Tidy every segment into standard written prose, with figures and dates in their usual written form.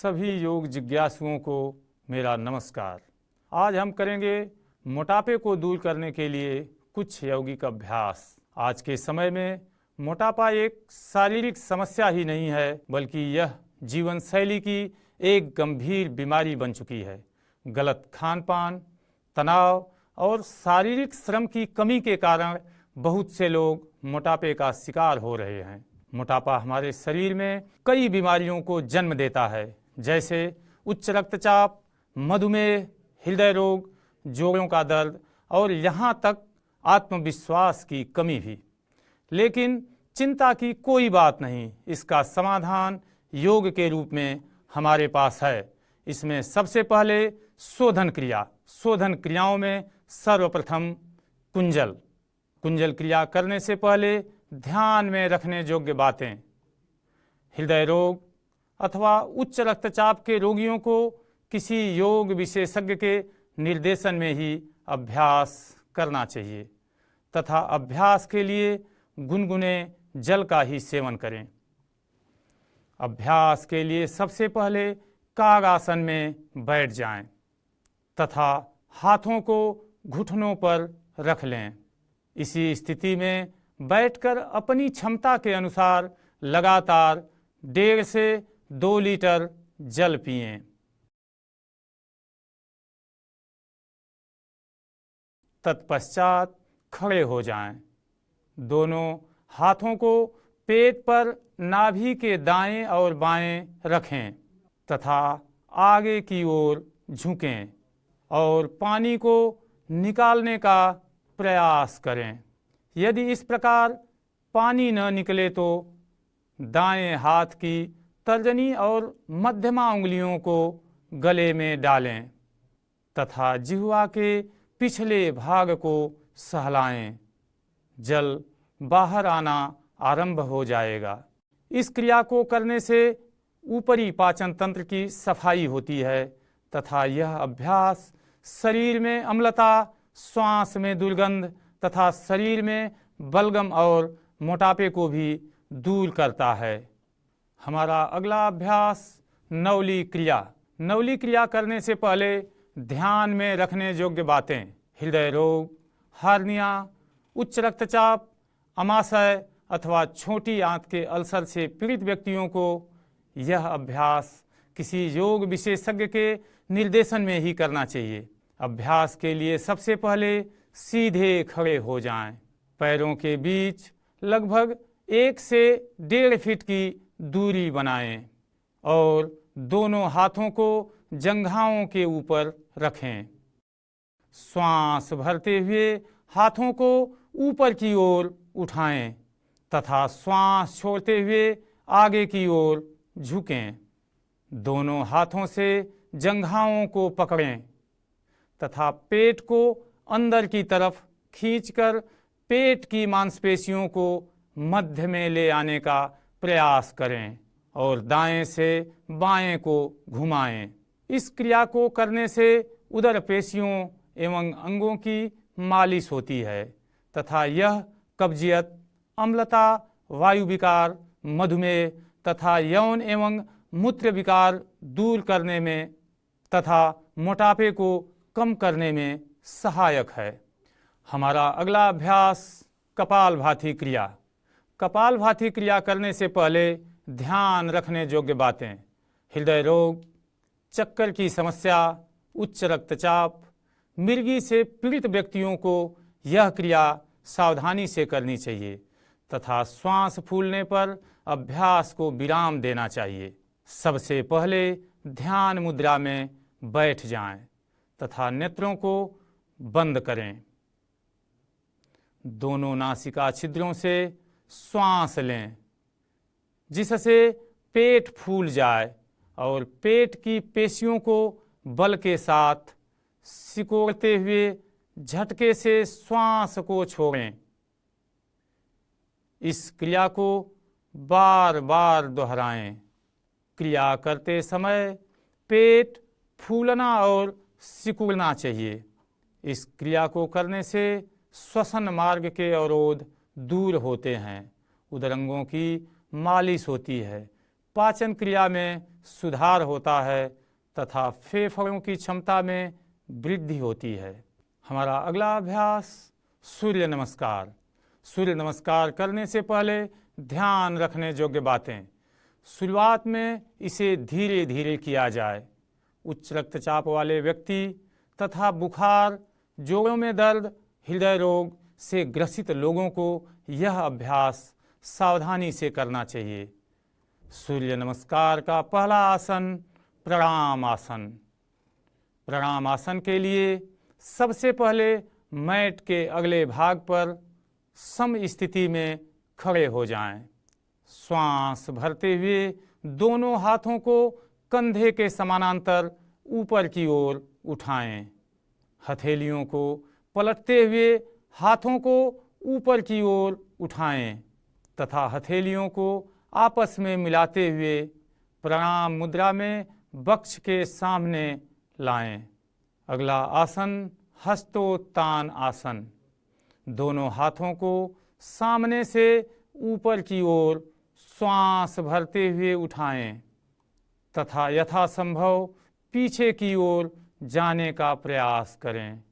सभी योग जिज्ञासुओं को मेरा नमस्कार। आज हम करेंगे मोटापे को दूर करने के लिए कुछ यौगिक अभ्यास। आज के समय में मोटापा एक शारीरिक समस्या ही नहीं है, बल्कि यह जीवन शैली की एक गंभीर बीमारी बन चुकी है। गलत खान-पान, तनाव और शारीरिक श्रम की कमी के कारण बहुत से लोग मोटापे का शिकार हो रहे हैं। मोटापा हमारे शरीर में कई बीमारियों को जन्म देता है, जैसे उच्च रक्तचाप, मधुमेह, हृदय रोग, जोड़ों का दर्द और यहाँ तक आत्मविश्वास की कमी भी। लेकिन चिंता की कोई बात नहीं, इसका समाधान योग के रूप में हमारे पास है। इसमें सबसे पहले शोधन क्रिया। शोधन क्रियाओं में सर्वप्रथम कुंजल क्रिया करने से पहले ध्यान में रखने योग्य बातें। हृदय रोग अथवा उच्च रक्तचाप के रोगियों को किसी योग विशेषज्ञ के निर्देशन में ही अभ्यास करना चाहिए तथा अभ्यास के लिए गुनगुने जल का ही सेवन करें। अभ्यास के लिए सबसे पहले कागासन में बैठ जाएं तथा हाथों को घुटनों पर रख लें। इसी स्थिति में बैठकर अपनी क्षमता के अनुसार लगातार 1.5 से 2 लीटर जल पिएं। तत्पश्चात खड़े हो जाएं। दोनों हाथों को पेट पर नाभि के दाएं और बाएं रखें तथा आगे की ओर झुकें और पानी को निकालने का प्रयास करें। यदि इस प्रकार पानी न निकले तो दाएं हाथ की तर्जनी और मध्यमा उंगलियों को गले में डालें तथा जिह्वा के पिछले भाग को सहलाएं। जल बाहर आना आरंभ हो जाएगा। इस क्रिया को करने से ऊपरी पाचन तंत्र की सफाई होती है तथा यह अभ्यास शरीर में अम्लता, श्वास में दुर्गंध तथा शरीर में बलगम और मोटापे को भी दूर करता है। हमारा अगला अभ्यास नवली क्रिया। नवली क्रिया करने से पहले ध्यान में रखने योग्य बातें। हृदय रोग, हार्निया, उच्च रक्तचाप, अमाशय अथवा छोटी आंत के अल्सर से पीड़ित व्यक्तियों को यह अभ्यास किसी योग विशेषज्ञ के निर्देशन में ही करना चाहिए। अभ्यास के लिए सबसे पहले सीधे खड़े हो जाएं। पैरों के बीच लगभग 1 से 1.5 फीट की दूरी बनाएं और दोनों हाथों को जंघाओं के ऊपर रखें। श्वास भरते हुए हाथों को ऊपर की ओर उठाएं तथा श्वास छोड़ते हुए आगे की ओर झुकें। दोनों हाथों से जंघाओं को पकड़ें तथा पेट को अंदर की तरफ खींचकर पेट की मांसपेशियों को मध्य में ले आने का प्रयास करें और दाएं से बाएं को घुमाएं। इस क्रिया को करने से उदर पेशियों एवं अंगों की मालिश होती है तथा यह कब्जियत, अम्लता, वायु विकार, मधुमेह तथा यौन एवं मूत्र विकार दूर करने में तथा मोटापे को कम करने में सहायक है। हमारा अगला अभ्यास कपालभाति क्रिया। कपालभाति क्रिया करने से पहले ध्यान रखने योग्य बातें। हृदय रोग, चक्कर की समस्या, उच्च रक्तचाप, मिर्गी से पीड़ित व्यक्तियों को यह क्रिया सावधानी से करनी चाहिए तथा श्वास फूलने पर अभ्यास को विराम देना चाहिए। सबसे पहले ध्यान मुद्रा में बैठ जाएं तथा नेत्रों को बंद करें। दोनों नासिका छिद्रों से श्वास लें जिससे पेट फूल जाए और पेट की पेशियों को बल के साथ सिकोड़ते हुए झटके से श्वास को छोड़ें। इस क्रिया को बार बार दोहराएं। क्रिया करते समय पेट फूलना और सिकुड़ना चाहिए। इस क्रिया को करने से श्वसन मार्ग के अवरोध दूर होते हैं, उदरंगों की मालिश होती है, पाचन क्रिया में सुधार होता है तथा फेफड़ों की क्षमता में वृद्धि होती है। हमारा अगला अभ्यास सूर्य नमस्कार। सूर्य नमस्कार करने से पहले ध्यान रखने योग्य बातें। शुरुआत में इसे धीरे धीरे किया जाए। उच्च रक्तचाप वाले व्यक्ति तथा बुखार, जोड़ों में दर्द, हृदय रोग से ग्रसित लोगों को यह अभ्यास सावधानी से करना चाहिए। सूर्य नमस्कार का पहला आसन प्रणाम आसन। प्रणाम आसन के लिए सबसे पहले मैट के अगले भाग पर सम स्थिति में खड़े हो जाएं। श्वास भरते हुए दोनों हाथों को कंधे के समानांतर ऊपर की ओर उठाएं। हथेलियों को पलटते हुए हाथों को ऊपर की ओर उठाएं तथा हथेलियों को आपस में मिलाते हुए प्रणाम मुद्रा में वक्ष के सामने लाएं। अगला आसन हस्तोत्तान आसन। दोनों हाथों को सामने से ऊपर की ओर श्वास भरते हुए उठाएं तथा यथासंभव पीछे की ओर जाने का प्रयास करें।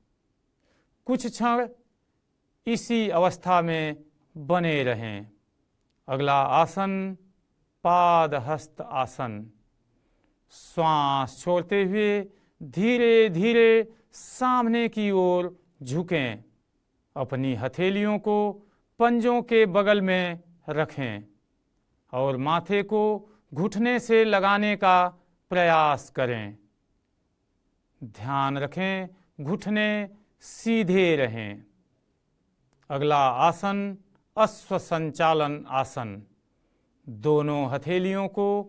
कुछ क्षण इसी अवस्था में बने रहें। अगला आसन पादहस्त आसन। श्वास छोड़ते हुए धीरे धीरे सामने की ओर झुकें। अपनी हथेलियों को पंजों के बगल में रखें और माथे को घुटने से लगाने का प्रयास करें। ध्यान रखें घुटने सीधे रहें। अगला आसन अश्वसंचालन आसन। दोनों हथेलियों को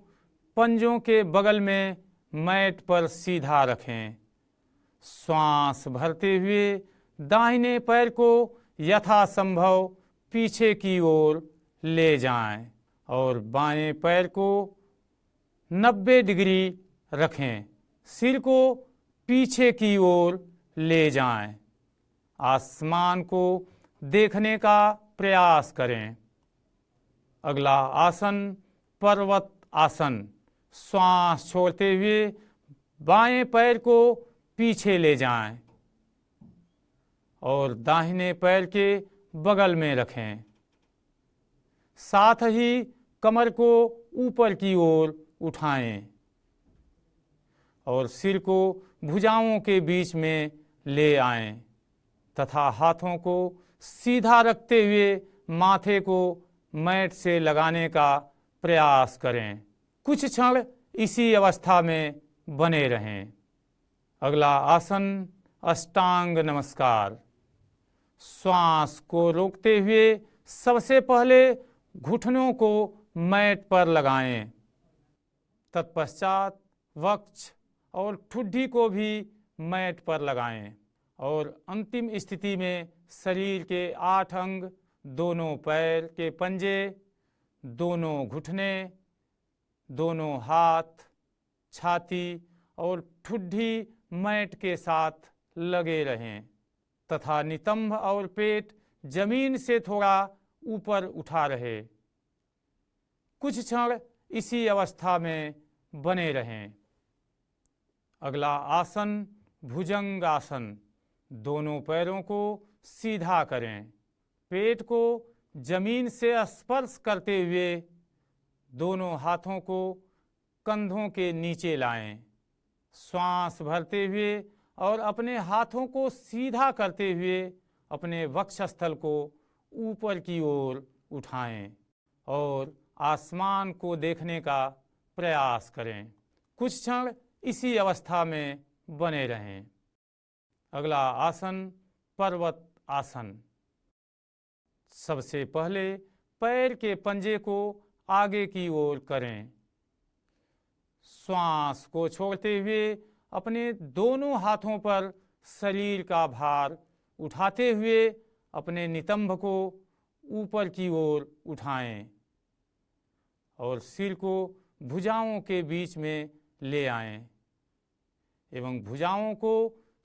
पंजों के बगल में मैट पर सीधा रखें। श्वास भरते हुए दाहिने पैर को यथासंभव पीछे की ओर ले जाएं और बाएं पैर को 90 डिग्री रखें। सिर को पीछे की ओर ले जाएं। आसमान को देखने का प्रयास करें। अगला आसन पर्वत आसन। श्वास छोड़ते हुए बाएं पैर को पीछे ले जाएं और दाहिने पैर के बगल में रखें। साथ ही कमर को ऊपर की ओर उठाएं और सिर को भुजाओं के बीच में ले आएं तथा हाथों को सीधा रखते हुए माथे को मैट से लगाने का प्रयास करें। कुछ क्षण इसी अवस्था में बने रहें। अगला आसन अष्टांग नमस्कार। श्वास को रोकते हुए सबसे पहले घुटनों को मैट पर लगाएं। तत्पश्चात वक्ष और ठुड्डी को भी मैट पर लगाएं और अंतिम स्थिति में शरीर के 8 अंग, दोनों पैर के पंजे, दोनों घुटने, दोनों हाथ, छाती और ठुड्डी मैट के साथ लगे रहें तथा नितंब और पेट जमीन से थोड़ा ऊपर उठा रहे। कुछ क्षण इसी अवस्था में बने रहें। अगला आसन भुजंग आसन। दोनों पैरों को सीधा करें। पेट को जमीन से स्पर्श करते हुए दोनों हाथों को कंधों के नीचे लाएं। श्वास भरते हुए और अपने हाथों को सीधा करते हुए अपने वक्षस्थल को ऊपर की ओर उठाएं और आसमान को देखने का प्रयास करें। कुछ क्षण इसी अवस्था में बने रहें। अगला आसन पर्वत आसन। सबसे पहले पैर के पंजे को आगे की ओर करें। श्वास को छोड़ते हुए अपने दोनों हाथों पर शरीर का भार उठाते हुए अपने नितंब को ऊपर की ओर उठाएं और सिर को भुजाओं के बीच में ले आएं एवं भुजाओं को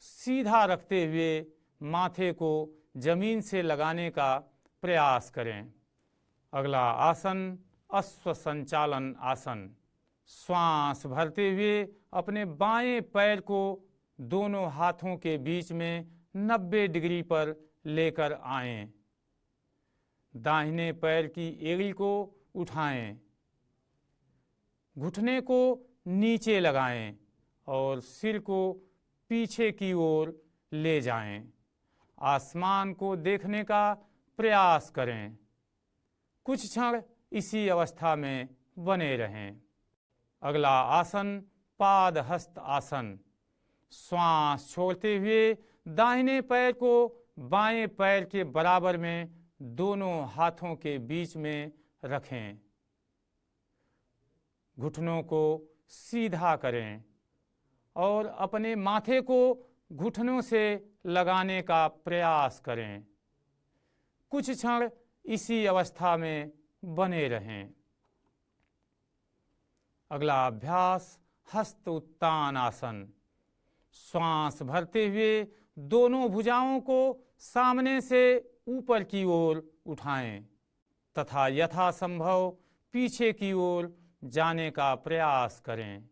सीधा रखते हुए माथे को जमीन से लगाने का प्रयास करें। अगला आसन अश्वसंचालन आसन। श्वास भरते हुए अपने बाएं पैर को दोनों हाथों के बीच में 90 डिग्री पर लेकर आएं। दाहिने पैर की एड़ी को उठाएं, घुटने को नीचे लगाएं और सिर को पीछे की ओर ले जाएं। आसमान को देखने का प्रयास करें। कुछ क्षण इसी अवस्था में बने रहें। अगला आसन पादहस्त आसन। श्वास छोड़ते हुए दाहिने पैर को बाएं पैर के बराबर में दोनों हाथों के बीच में रखें। घुटनों को सीधा करें और अपने माथे को घुटनों से लगाने का प्रयास करें। कुछ क्षण इसी अवस्था में बने रहें। अगला अभ्यास हस्त उत्तान आसन। श्वास भरते हुए दोनों भुजाओं को सामने से ऊपर की ओर उठाएं तथा यथासंभव पीछे की ओर जाने का प्रयास करें।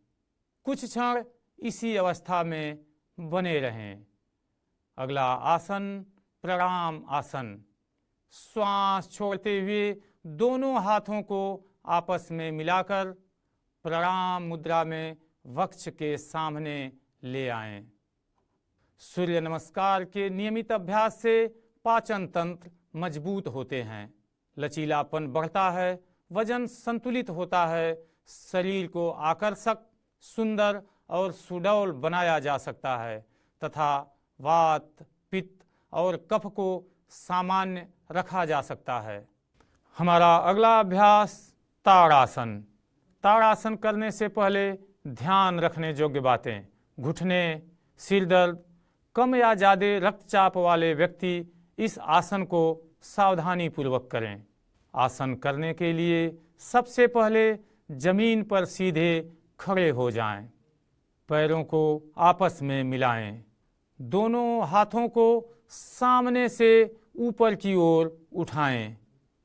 कुछ क्षण इसी अवस्था में बने रहें। अगला आसन प्रणाम आसन। श्वास छोड़ते हुए दोनों हाथों को आपस में मिलाकर प्रणाम मुद्रा में वक्ष के सामने ले आएं। सूर्य नमस्कार के नियमित अभ्यास से पाचन तंत्र मजबूत होते हैं, लचीलापन बढ़ता है, वजन संतुलित होता है, शरीर को आकर्षक, सुंदर और सुडौल बनाया जा सकता है तथा वात, पित्त और कफ को सामान्य रखा जा सकता है। हमारा अगला अभ्यास ताड़ासन। ताड़ासन करने से पहले ध्यान रखने योग्य बातें। घुटने, सिर दर्द, कम या ज़्यादा रक्तचाप वाले व्यक्ति इस आसन को सावधानी पूर्वक करें। आसन करने के लिए सबसे पहले जमीन पर सीधे खड़े हो जाएं। पैरों को आपस में मिलाएं। दोनों हाथों को सामने से ऊपर की ओर उठाएं।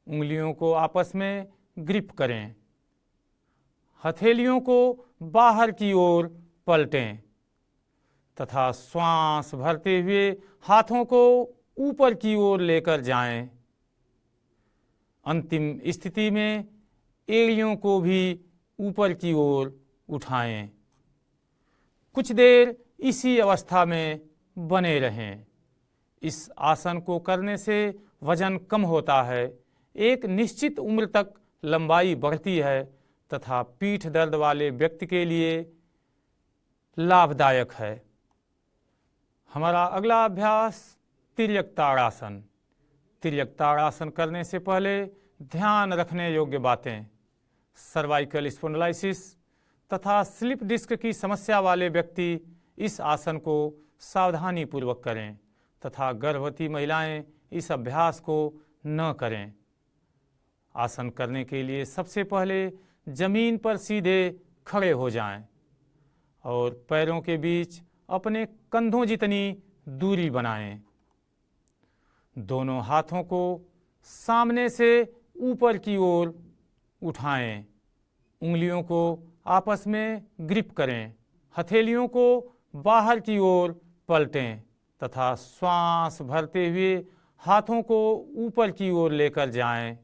उंगलियों को आपस में ग्रिप करें। हथेलियों को बाहर की ओर पलटें तथा श्वास भरते हुए हाथों को ऊपर की ओर लेकर जाएं। अंतिम स्थिति में एड़ियों को भी ऊपर की ओर उठाएं। कुछ देर इसी अवस्था में बने रहें। इस आसन को करने से वजन कम होता है, एक निश्चित उम्र तक लंबाई बढ़ती है तथा पीठ दर्द वाले व्यक्ति के लिए लाभदायक है। हमारा अगला अभ्यास तिर्यक ताड़ासन। तिर्यक ताड़ासन करने से पहले ध्यान रखने योग्य बातें। सर्वाइकल स्पॉन्डिलाइसिस तथा स्लिप डिस्क की समस्या वाले व्यक्ति इस आसन को सावधानी पूर्वक करें तथा गर्भवती महिलाएं इस अभ्यास को न करें। आसन करने के लिए सबसे पहले जमीन पर सीधे खड़े हो जाएं और पैरों के बीच अपने कंधों जितनी दूरी बनाएं। दोनों हाथों को सामने से ऊपर की ओर उठाएं। उंगलियों को आपस में ग्रिप करें। हथेलियों को बाहर की ओर पलटें तथा श्वास भरते हुए हाथों को ऊपर की ओर लेकर जाएं।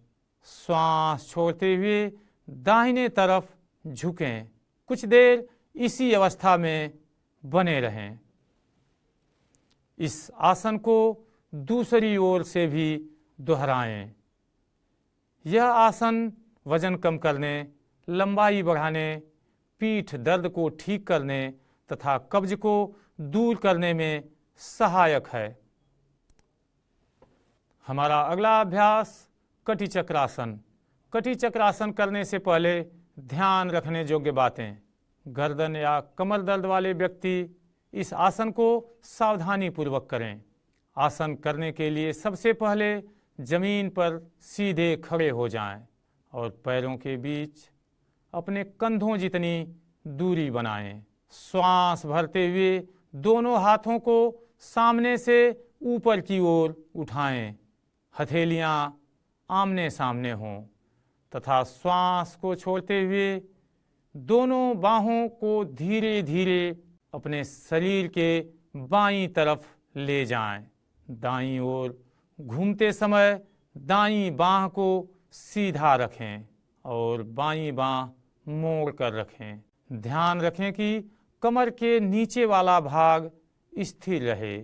श्वास छोड़ते हुए दाहिने तरफ झुकें। कुछ देर इसी अवस्था में बने रहें। इस आसन को दूसरी ओर से भी दोहराएं। यह आसन वजन कम करने, लंबाई बढ़ाने, पीठ दर्द को ठीक करने तथा कब्ज को दूर करने में सहायक है। हमारा अगला अभ्यास कटी चक्रासन। कटी चक्रासन करने से पहले ध्यान रखने योग्य बातें। गर्दन या कमर दर्द वाले व्यक्ति इस आसन को सावधानी पूर्वक करें। आसन करने के लिए सबसे पहले जमीन पर सीधे खड़े हो जाएं और पैरों के बीच अपने कंधों जितनी दूरी बनाएं। श्वास भरते हुए दोनों हाथों को सामने से ऊपर की ओर उठाएं। हथेलियां आमने सामने हों तथा श्वास को छोड़ते हुए दोनों बाहों को धीरे धीरे अपने शरीर के बाईं तरफ ले जाएं। दाईं ओर घूमते समय दाईं बाह को सीधा रखें और बाईं बाह मोड़ कर रखें। ध्यान रखें कि कमर के नीचे वाला भाग स्थिर रहे।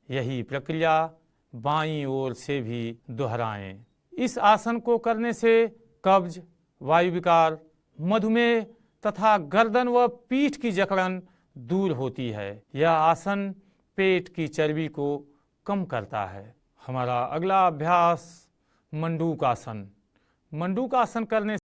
यही प्रक्रिया बाईं ओर से भी दोहराएं। इस आसन को करने से कब्ज, वायु विकार, मधुमेह तथा गर्दन व पीठ की जकड़न दूर होती है। यह आसन पेट की चर्बी को कम करता है। हमारा अगला अभ्यास मंडूक आसन। मंडूक आसन करने